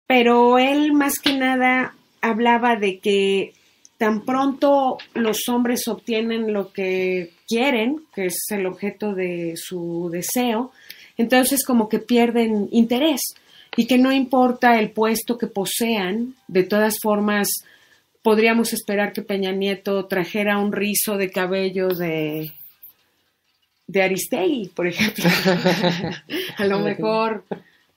pero él más que nada hablaba de que tan pronto los hombres obtienen lo que quieren, que es el objeto de su deseo, entonces como que pierden interés y que no importa el puesto que posean, de todas formas podríamos esperar que Peña Nieto trajera un rizo de cabello de Aristegui, por ejemplo. A lo mejor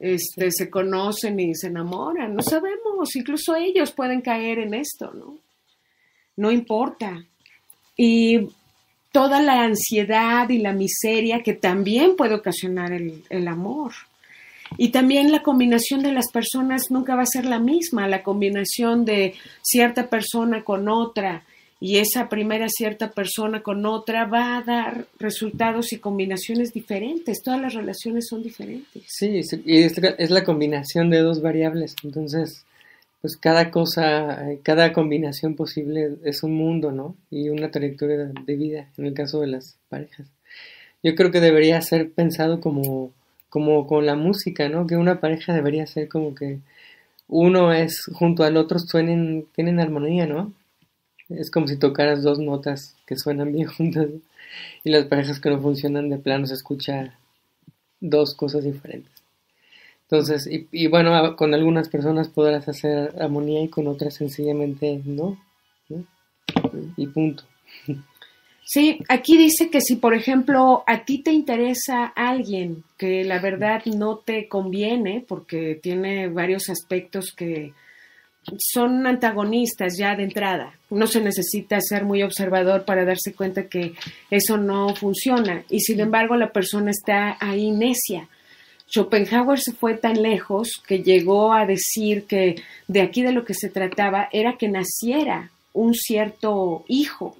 se conocen y se enamoran, no sabemos, incluso ellos pueden caer en esto, ¿no? No importa. Y toda la ansiedad y la miseria que también puede ocasionar el amor. Y también la combinación de las personas nunca va a ser la misma, la combinación de cierta persona con otra y esa primera cierta persona con otra va a dar resultados y combinaciones diferentes. Todas las relaciones son diferentes. Sí, y es la combinación de dos variables, entonces pues cada cosa, cada combinación posible es un mundo, ¿no? Y una trayectoria de vida, en el caso de las parejas. Yo creo que debería ser pensado como con la música, ¿no? Que una pareja debería ser como que uno es junto al otro tienen armonía, ¿no? Es como si tocaras dos notas que suenan bien juntas, ¿no? Y las parejas que no funcionan de plano se escucha dos cosas diferentes. Entonces, y bueno, con algunas personas podrás hacer armonía y con otras sencillamente no, ¿no? Y punto. Sí, aquí dice que si, por ejemplo, a ti te interesa alguien que la verdad no te conviene porque tiene varios aspectos que son antagonistas ya de entrada. No se necesita ser muy observador para darse cuenta que eso no funciona y sin embargo la persona está ahí necia. Schopenhauer se fue tan lejos que llegó a decir que de aquí de lo que se trataba era que naciera un cierto hijo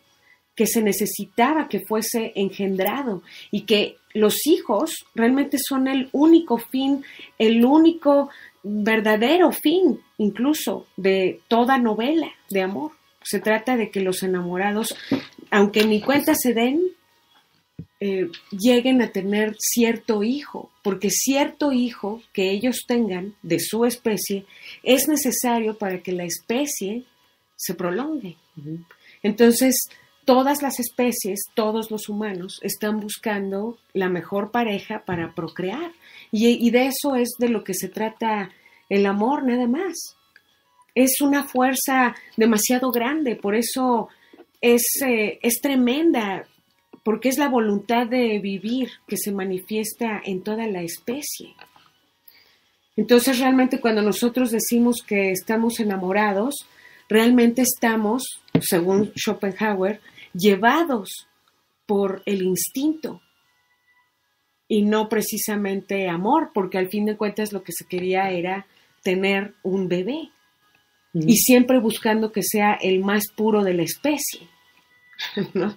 que se necesitaba que fuese engendrado y que los hijos realmente son el único fin, el único verdadero fin incluso de toda novela de amor. Se trata de que los enamorados, aunque ni cuenta se den, lleguen a tener cierto hijo, porque cierto hijo que ellos tengan de su especie es necesario para que la especie se prolongue. Uh-huh. Entonces, todas las especies, todos los humanos están buscando la mejor pareja para procrear. Y de eso es de lo que se trata el amor, nada más. Es una fuerza demasiado grande, por eso es tremenda, porque es la voluntad de vivir que se manifiesta en toda la especie. Entonces, realmente cuando nosotros decimos que estamos enamorados, realmente estamos, según Schopenhauer, llevados por el instinto y no precisamente amor, porque al fin de cuentas lo que se quería era tener un bebé y siempre buscando que sea el más puro de la especie, ¿no?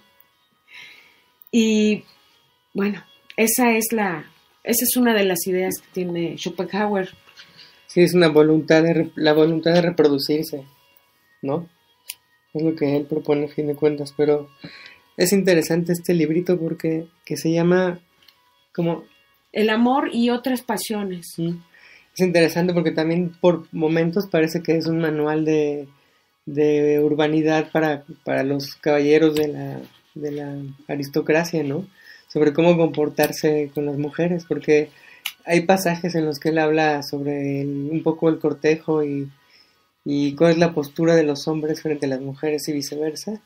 Y bueno, esa es una de las ideas que tiene Schopenhauer. Sí, es la voluntad de reproducirse, ¿no? Es lo que él propone a fin de cuentas, pero es interesante este librito porque que se llama como El amor y otras pasiones. Sí. Es interesante porque también por momentos parece que es un manual de urbanidad para los caballeros de la aristocracia, ¿no? Sobre cómo comportarse con las mujeres, porque hay pasajes en los que él habla sobre un poco el cortejo y cuál es la postura de los hombres frente a las mujeres y viceversa,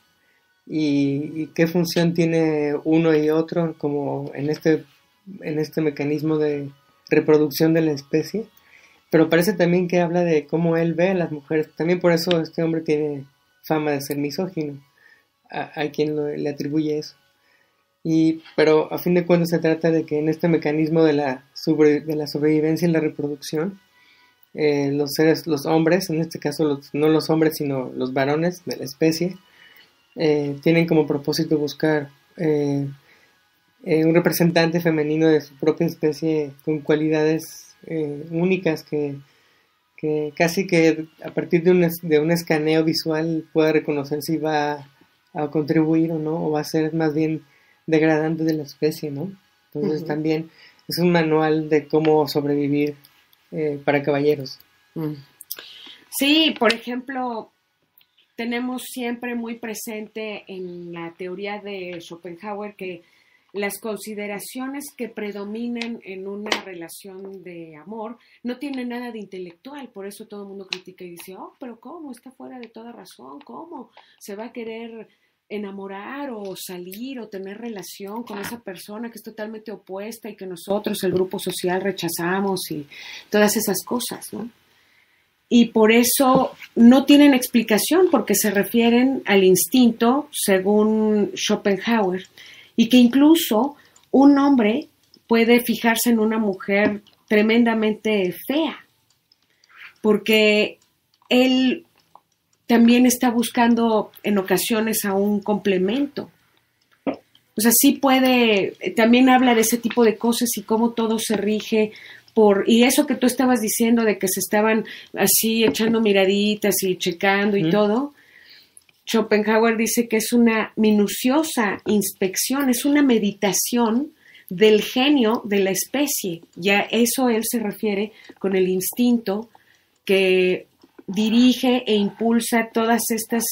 y qué función tiene uno y otro como en este mecanismo de reproducción de la especie. Pero parece también que habla de cómo él ve a las mujeres. También por eso este hombre tiene fama de ser misógino. A quien le atribuye eso. Pero a fin de cuentas se trata de que en este mecanismo de la sobrevivencia y la reproducción, los hombres, en este caso no los hombres sino los varones de la especie, tienen como propósito buscar un representante femenino de su propia especie con cualidades únicas que casi que a partir de un escaneo visual pueda reconocer si va a contribuir o no, o va a ser más bien degradante de la especie, ¿no? Entonces también es un manual de cómo sobrevivir para caballeros. Sí, por ejemplo, tenemos siempre muy presente en la teoría de Schopenhauer que las consideraciones que predominan en una relación de amor no tienen nada de intelectual, por eso todo el mundo critica y dice, oh, pero ¿cómo? Está fuera de toda razón, ¿cómo? ¿Se va a querer enamorar o salir o tener relación con esa persona que es totalmente opuesta y que nosotros, el grupo social, rechazamos y todas esas cosas, ¿no? Y por eso no tienen explicación porque se refieren al instinto según Schopenhauer y que incluso un hombre puede fijarse en una mujer tremendamente fea porque él también está buscando en ocasiones a un complemento. O sea, sí puede, también habla de ese tipo de cosas y cómo todo se rige y eso que tú estabas diciendo de que se estaban así echando miraditas y checando y todo, Schopenhauer dice que es una minuciosa inspección, es una meditación del genio de la especie. Ya eso él se refiere con el instinto que dirige e impulsa todas estas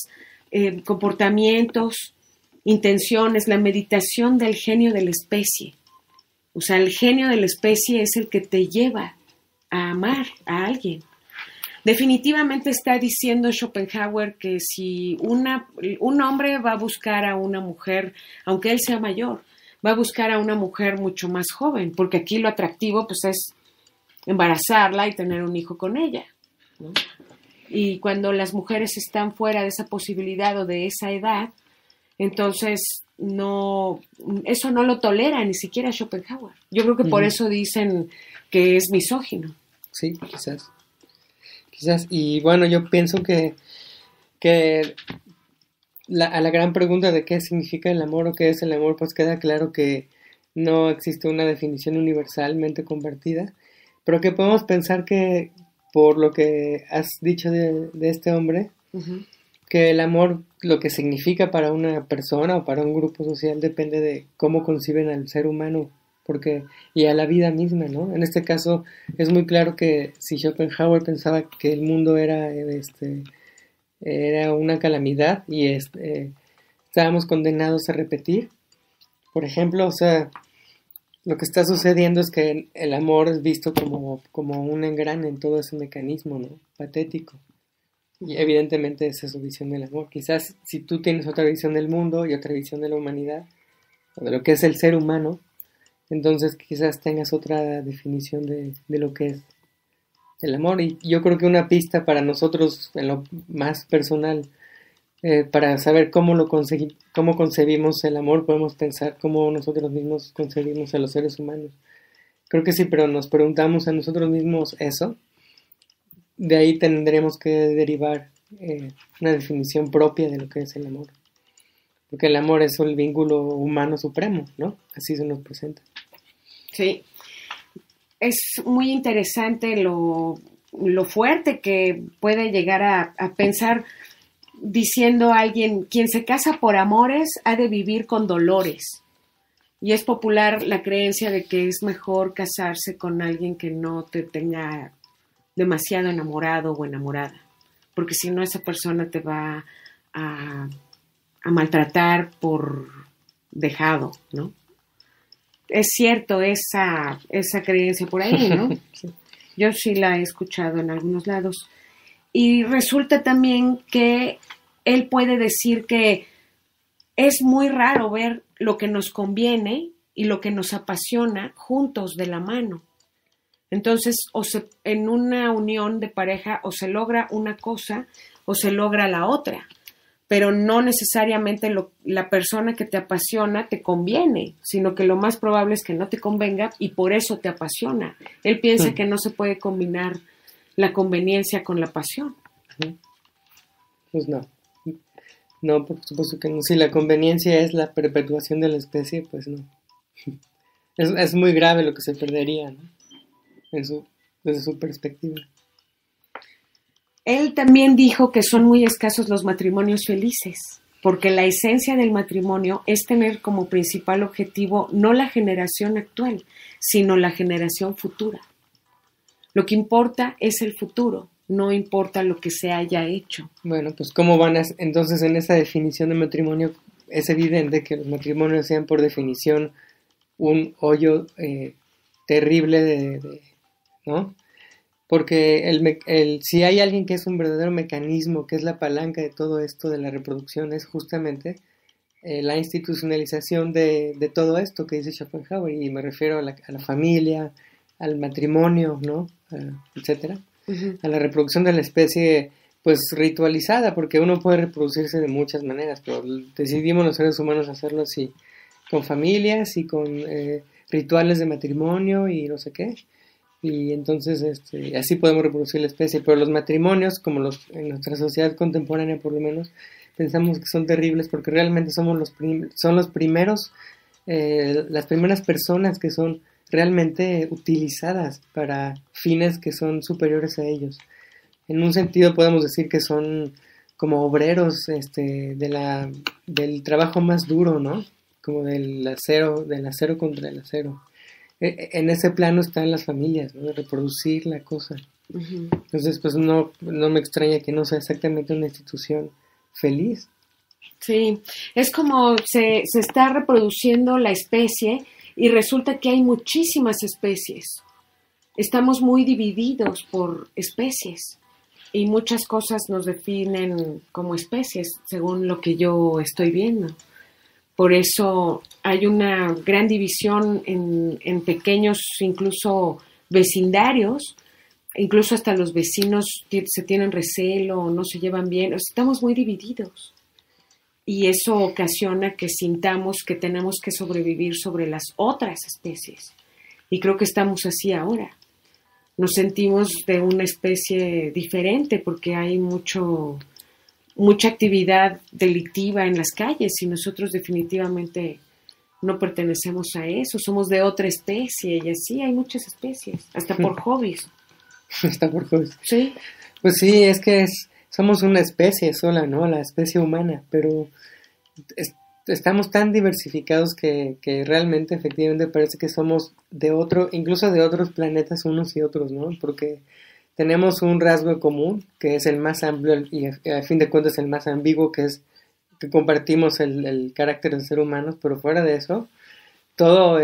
comportamientos, intenciones, la meditación del genio de la especie. O sea, el genio de la especie es el que te lleva a amar a alguien. Definitivamente está diciendo Schopenhauer que si un hombre va a buscar a una mujer, aunque él sea mayor, va a buscar a una mujer mucho más joven, porque aquí lo atractivo pues es embarazarla y tener un hijo con ella, ¿no? Y cuando las mujeres están fuera de esa posibilidad o de esa edad, entonces no, eso no lo tolera ni siquiera Schopenhauer. Yo creo que por eso dicen que es misógino. Sí, quizás. Y bueno, yo pienso que a la gran pregunta de qué significa el amor o qué es el amor, pues queda claro que no existe una definición universalmente compartida, pero que podemos pensar que, por lo que has dicho de este hombre, que el amor, lo que significa para una persona o para un grupo social, depende de cómo conciben al ser humano y a la vida misma, ¿no? En este caso es muy claro que si Schopenhauer pensaba que el mundo era una calamidad y estábamos condenados a repetir, por ejemplo, o sea, lo que está sucediendo es que el amor es visto como un engrane en todo ese mecanismo, ¿no? Patético. Y evidentemente esa es su visión del amor. Quizás si tú tienes otra visión del mundo y otra visión de la humanidad, o de lo que es el ser humano, entonces quizás tengas otra definición de lo que es el amor. Y yo creo que una pista para nosotros, en lo más personal, para saber cómo concebimos el amor, podemos pensar cómo nosotros mismos concebimos a los seres humanos. Creo que sí, pero nos preguntamos a nosotros mismos eso, de ahí tendremos que derivar una definición propia de lo que es el amor. Porque el amor es el vínculo humano supremo, ¿no? Así se nos presenta. Sí. Es muy interesante lo fuerte que puede llegar a pensar diciendo a alguien, quien se casa por amores ha de vivir con dolores. Y es popular la creencia de que es mejor casarse con alguien que no te tenga demasiado enamorado o enamorada, porque si no esa persona te va a maltratar por dejado, ¿no? Es cierto esa creencia por ahí, ¿no? Sí. Yo sí la he escuchado en algunos lados. Y resulta también que él puede decir que es muy raro ver lo que nos conviene y lo que nos apasiona juntos de la mano. Entonces, en una unión de pareja o se logra una cosa o se logra la otra, pero no necesariamente la persona que te apasiona te conviene, sino que lo más probable es que no te convenga y por eso te apasiona. Él piensa que no se puede combinar la conveniencia con la pasión. Pues no, por supuesto que no. Si la conveniencia es la perpetuación de la especie, pues no. Es muy grave lo que se perdería, ¿no? Desde su perspectiva. Él también dijo que son muy escasos los matrimonios felices, porque la esencia del matrimonio es tener como principal objetivo no la generación actual, sino la generación futura. Lo que importa es el futuro, no importa lo que se haya hecho. Bueno, pues ¿cómo van a...? Entonces, en esa definición de matrimonio es evidente que los matrimonios sean por definición un hoyo terrible ¿no? Porque si hay alguien que es un verdadero mecanismo, que es la palanca de todo esto de la reproducción, es justamente la institucionalización de todo esto que dice Schopenhauer, y me refiero a la familia, al matrimonio, ¿no? Etcétera, a la reproducción de la especie, pues ritualizada, porque uno puede reproducirse de muchas maneras, pero decidimos los seres humanos hacerlo así, con familias y con rituales de matrimonio y no sé qué, y entonces así podemos reproducir la especie. Pero los matrimonios, como en nuestra sociedad contemporánea por lo menos, pensamos que son terribles porque realmente son los primeros, las primeras personas que son realmente utilizadas para fines que son superiores a ellos. En un sentido podemos decir que son como obreros del trabajo más duro, ¿no? Como del acero contra el acero. En ese plano están las familias, ¿no? De reproducir la cosa. Uh-huh. Entonces, pues no me extraña que no sea exactamente una institución feliz. Sí, es como se está reproduciendo la especie y resulta que hay muchísimas especies. Estamos muy divididos por especies y muchas cosas nos definen como especies, según lo que yo estoy viendo. Por eso hay una gran división en pequeños, incluso vecindarios, incluso hasta los vecinos se tienen recelo, no se llevan bien, estamos muy divididos. Y eso ocasiona que sintamos que tenemos que sobrevivir sobre las otras especies. Y creo que estamos así ahora. Nos sentimos de una especie diferente porque hay mucha actividad delictiva en las calles y nosotros definitivamente no pertenecemos a eso. Somos de otra especie y así hay muchas especies, hasta por hobbies. Hasta por hobbies. Sí. Pues sí, es que somos una especie sola, ¿no? La especie humana, pero estamos tan diversificados que realmente, efectivamente, parece que somos incluso de otros planetas unos y otros, ¿no? Porque tenemos un rasgo común, que es el más amplio y a fin de cuentas el más ambiguo, que es que compartimos el carácter del ser humano, pero fuera de eso, todo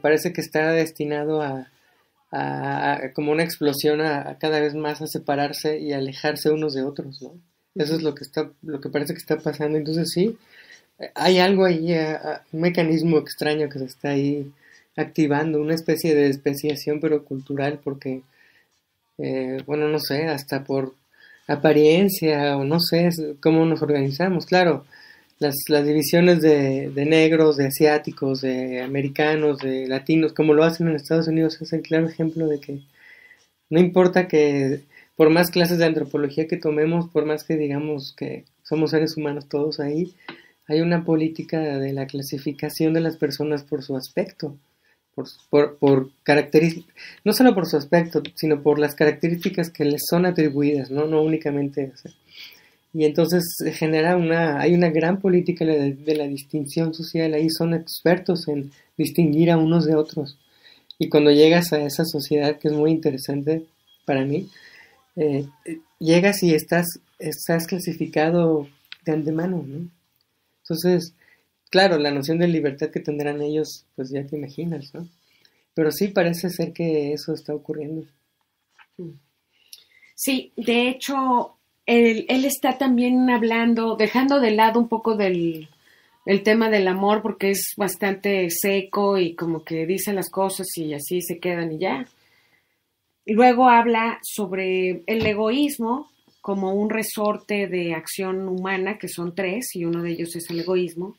parece que está destinado a como una explosión a cada vez más a separarse y a alejarse unos de otros, ¿no? Eso es lo que parece que está pasando. Entonces sí, hay algo ahí, un mecanismo extraño que se está ahí activando, una especie de especiación pero cultural, porque bueno, no sé, hasta por apariencia o no sé cómo nos organizamos. Claro, las divisiones de negros, de asiáticos, de americanos, de latinos, como lo hacen en Estados Unidos, es el claro ejemplo de que no importa que por más clases de antropología que tomemos, por más que digamos que somos seres humanos todos ahí, hay una política de la clasificación de las personas por su aspecto, por características, no solo por su aspecto, sino por las características que les son atribuidas, no únicamente, o sea, y entonces se genera hay una gran política de la distinción social. Ahí son expertos en distinguir a unos de otros, y cuando llegas a esa sociedad, que es muy interesante para mí, llegas y estás clasificado de antemano, ¿no? Entonces, claro, la noción de libertad que tendrán ellos, pues ya te imaginas, ¿no? Pero sí parece ser que eso está ocurriendo. Sí, de hecho, él está también hablando, dejando de lado un poco el tema del amor, porque es bastante seco y como que dice las cosas y así se quedan y ya. Y luego habla sobre el egoísmo como un resorte de acción humana, que son 3, y uno de ellos es el egoísmo,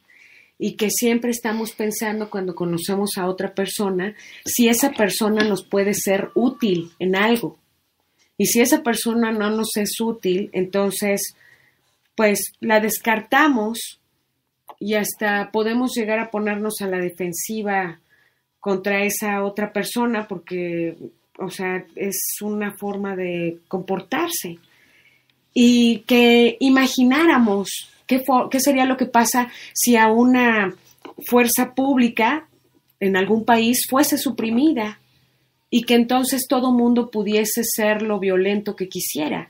y que siempre estamos pensando cuando conocemos a otra persona, si esa persona nos puede ser útil en algo. Y si esa persona no nos es útil, entonces, pues la descartamos y hasta podemos llegar a ponernos a la defensiva contra esa otra persona porque, o sea, es una forma de comportarse. Y que imagináramos qué sería lo que pasa si a una fuerza pública en algún país fuese suprimida y que entonces todo mundo pudiese ser lo violento que quisiera.